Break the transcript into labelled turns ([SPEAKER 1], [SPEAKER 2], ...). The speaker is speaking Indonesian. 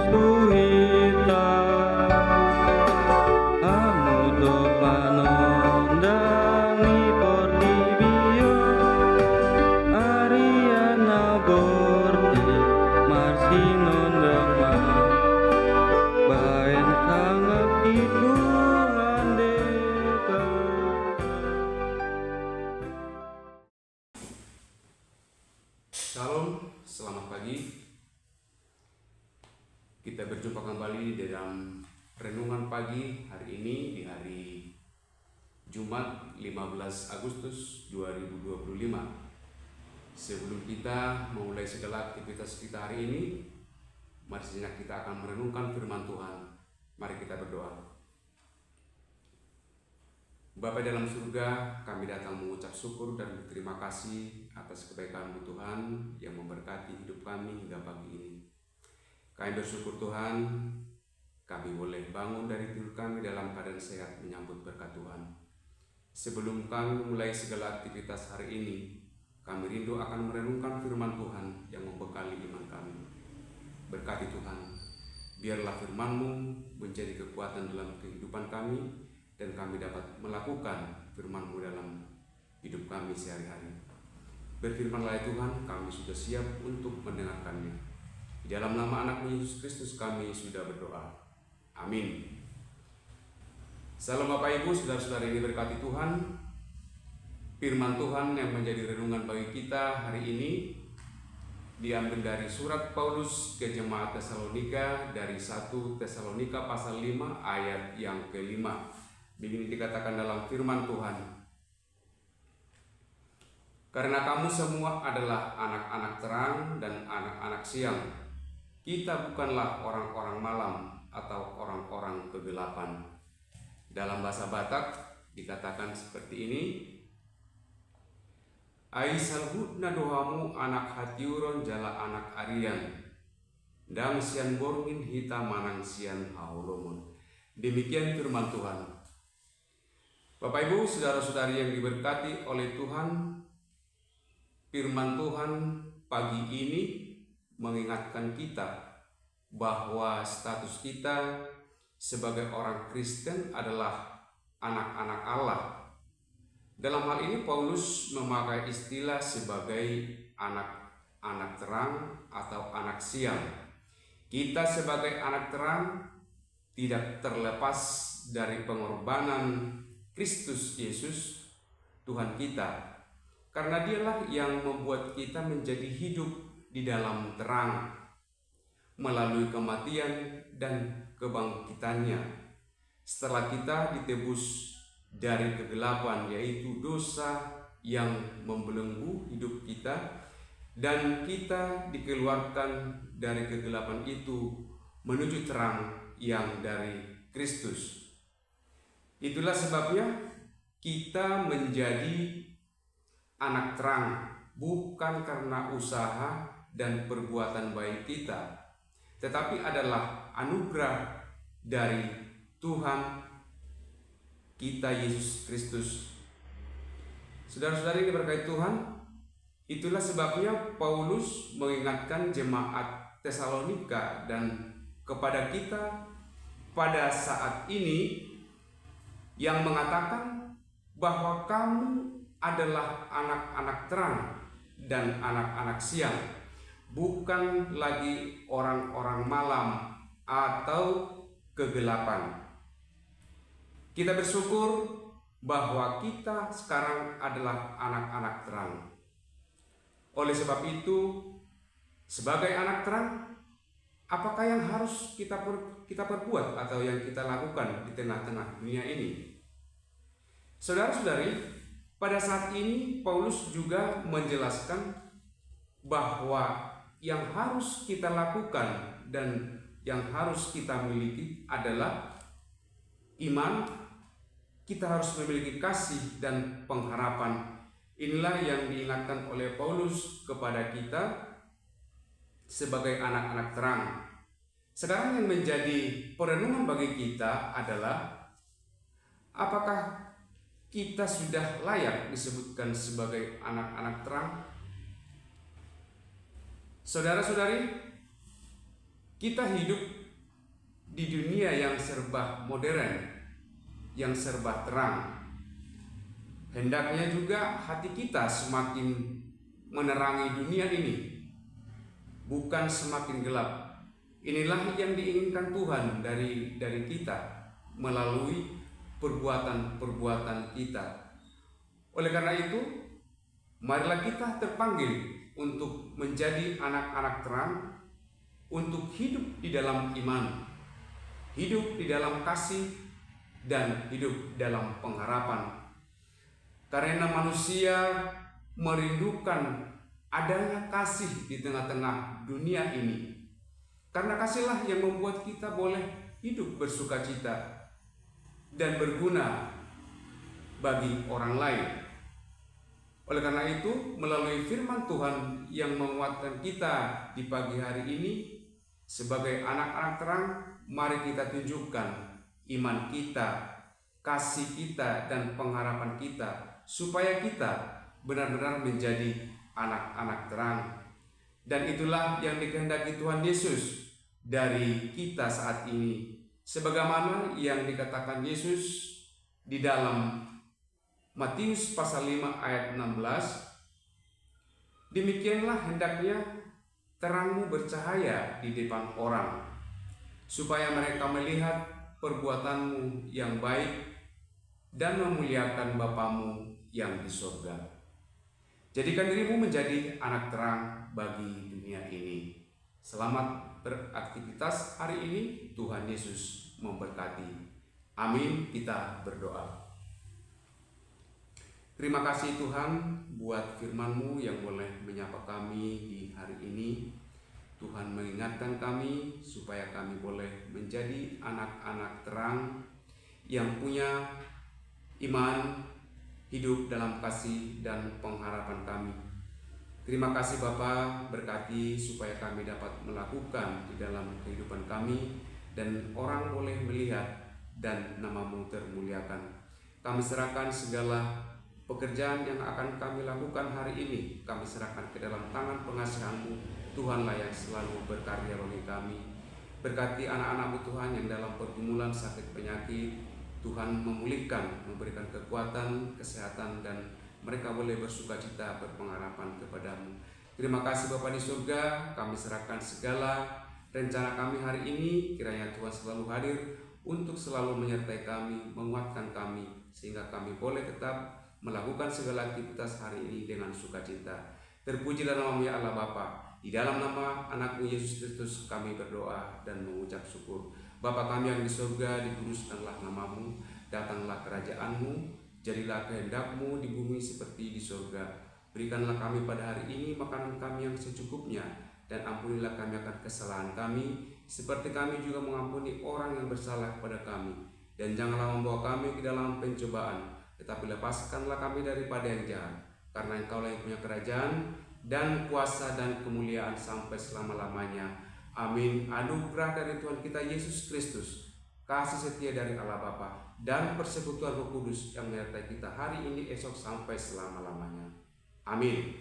[SPEAKER 1] suhita amudo panondangi portibio Ariana bordi marsinon dama baen sangat itu ande
[SPEAKER 2] Shalom, selamat pagi. Kita berjumpa kembali dalam renungan pagi hari ini di hari Jumat 15 Agustus 2025. Sebelum kita memulai segala aktivitas kita hari ini, mari sejenak kita akan merenungkan firman Tuhan. Mari kita berdoa. Bapa dalam surga, kami datang mengucap syukur dan berterima kasih atas kebaikan-Mu Tuhan yang memberkati hidup kami hingga pagi ini. Kami bersyukur Tuhan, kami boleh bangun dari tidur kami dalam keadaan sehat menyambut berkat Tuhan. Sebelum kami mulai segala aktivitas hari ini, kami rindu akan merenungkan firman Tuhan yang membekali iman kami. Berkati Tuhan, biarlah firman-Mu menjadi kekuatan dalam kehidupan kami, dan kami dapat melakukan firman-Mu dalam hidup kami sehari-hari. Berfirmanlah Tuhan, kami sudah siap untuk mendengarkannya. Di dalam nama anak Yesus Kristus kami sudah berdoa. Amin. Salam Bapak Ibu, saudara-saudara ini berkati Tuhan. Firman Tuhan yang menjadi renungan bagi kita hari ini diambil dari surat Paulus ke jemaat Tesalonika dari 1 Tesalonika pasal 5 ayat yang ke-5. Begini dikatakan dalam firman Tuhan. Karena kamu semua adalah anak-anak terang dan anak-anak siang. Kita bukanlah orang-orang malam atau orang-orang kegelapan. Dalam bahasa Batak dikatakan seperti ini. Ai salhutna dohamu anak hatiuron jala anak arian. Dang sian borngin hita manang sian haulomon. Demikian firman Tuhan. Bapak Ibu, saudara-saudari yang diberkati oleh Tuhan, firman Tuhan pagi ini mengingatkan kita bahwa status kita sebagai orang Kristen adalah anak-anak Allah. Dalam hal ini Paulus memakai istilah sebagai anak-anak terang atau anak siang. Kita sebagai anak terang tidak terlepas dari pengorbanan Kristus Yesus Tuhan kita, karena Dialah yang membuat kita menjadi hidup di dalam terang melalui kematian dan kebangkitannya setelah kita ditebus dari kegelapan, yaitu dosa yang membelenggu hidup kita, dan kita dikeluarkan dari kegelapan itu menuju terang yang dari Kristus. Itulah sebabnya kita menjadi anak terang bukan karena usaha dan perbuatan baik kita, tetapi adalah anugerah dari Tuhan kita Yesus Kristus. Saudara-saudari yang diberkati Tuhan, itulah sebabnya Paulus mengingatkan jemaat Tesalonika dan kepada kita pada saat ini yang mengatakan bahwa kamu adalah anak-anak terang dan anak-anak siang, bukan lagi orang-orang malam atau kegelapan. Kita bersyukur bahwa kita sekarang adalah anak-anak terang. Oleh sebab itu, sebagai anak terang, apakah yang harus kita perbuat atau yang kita lakukan di tengah-tengah dunia ini? Saudara-saudari, pada saat ini Paulus juga menjelaskan bahwa yang harus kita lakukan dan yang harus kita miliki adalah iman. Kita harus memiliki kasih dan pengharapan. Inilah yang diingatkan oleh Paulus kepada kita sebagai anak-anak terang. Sekarang yang menjadi perenungan bagi kita adalah, apakah kita sudah layak disebutkan sebagai anak-anak terang? Saudara-saudari, kita hidup di dunia yang serba modern, yang serba terang. Hendaknya juga hati kita semakin menerangi dunia ini, bukan semakin gelap. Inilah yang diinginkan Tuhan dari kita melalui perbuatan-perbuatan kita. Oleh karena itu, marilah kita terpanggil untuk menjadi anak-anak terang, untuk hidup di dalam iman, hidup di dalam kasih, dan hidup dalam pengharapan. Karena manusia merindukan adanya kasih di tengah-tengah dunia ini. Karena kasihlah yang membuat kita boleh hidup bersukacita dan berguna bagi orang lain. Oleh karena itu, melalui firman Tuhan yang menguatkan kita di pagi hari ini, sebagai anak-anak terang, mari kita tunjukkan iman kita, kasih kita, dan pengharapan kita, supaya kita benar-benar menjadi anak-anak terang. Dan itulah yang dikehendaki Tuhan Yesus dari kita saat ini. Sebagaimana yang dikatakan Yesus di dalam Matius pasal 5 ayat 16, demikianlah hendaknya terangmu bercahaya di depan orang, supaya mereka melihat perbuatanmu yang baik dan memuliakan Bapamu yang di surga. Jadikan dirimu menjadi anak terang bagi dunia ini. Selamat beraktivitas hari ini. Tuhan Yesus memberkati. Amin. Kita berdoa. Terima kasih Tuhan buat firman-Mu yang boleh menyapa kami di hari ini. Tuhan mengingatkan kami supaya kami boleh menjadi anak-anak terang yang punya iman, hidup dalam kasih dan pengharapan kami. Terima kasih Bapa, berkati supaya kami dapat melakukan di dalam kehidupan kami dan orang boleh melihat dan nama-Mu termuliakan. Kami serahkan segala pekerjaan yang akan kami lakukan hari ini, kami serahkan ke dalam tangan pengasihan-Mu. Tuhanlah yang selalu berkarya bagi kami. Berkati anak-anak-Mu Tuhan yang dalam pergumulan sakit penyakit, Tuhan memulihkan, memberikan kekuatan, kesehatan, dan mereka boleh bersukacita berpengharapan kepada-Mu. Terima kasih Bapa di surga, kami serahkan segala rencana kami hari ini, kiranya Tuhan selalu hadir untuk selalu menyertai kami, menguatkan kami, sehingga kami boleh tetap melakukan segala aktivitas hari ini dengan sukacita. Terpujilah nama-Mu ya Allah Bapa. Di dalam nama anak-Mu Yesus Kristus kami berdoa dan mengucap syukur. Bapa kami yang di surga, dikuduskanlah nama-Mu, datanglah kerajaan-Mu, jadilah kehendak-Mu di bumi seperti di surga. Berikanlah kami pada hari ini makanan kami yang secukupnya, dan ampunilah kami akan kesalahan kami, seperti kami juga mengampuni orang yang bersalah kepada kami. Dan janganlah membawa kami ke dalam pencobaan, tetapi lepaskanlah kami daripada yang jahat. Karena Engkaulah yang punya kerajaan dan kuasa dan kemuliaan sampai selama-lamanya. Amin. Anugerah dari Tuhan kita Yesus Kristus, kasih setia dari Allah Bapa, dan persekutuan Roh Kudus yang menyertai kita hari ini, esok, sampai selama-lamanya. Amin.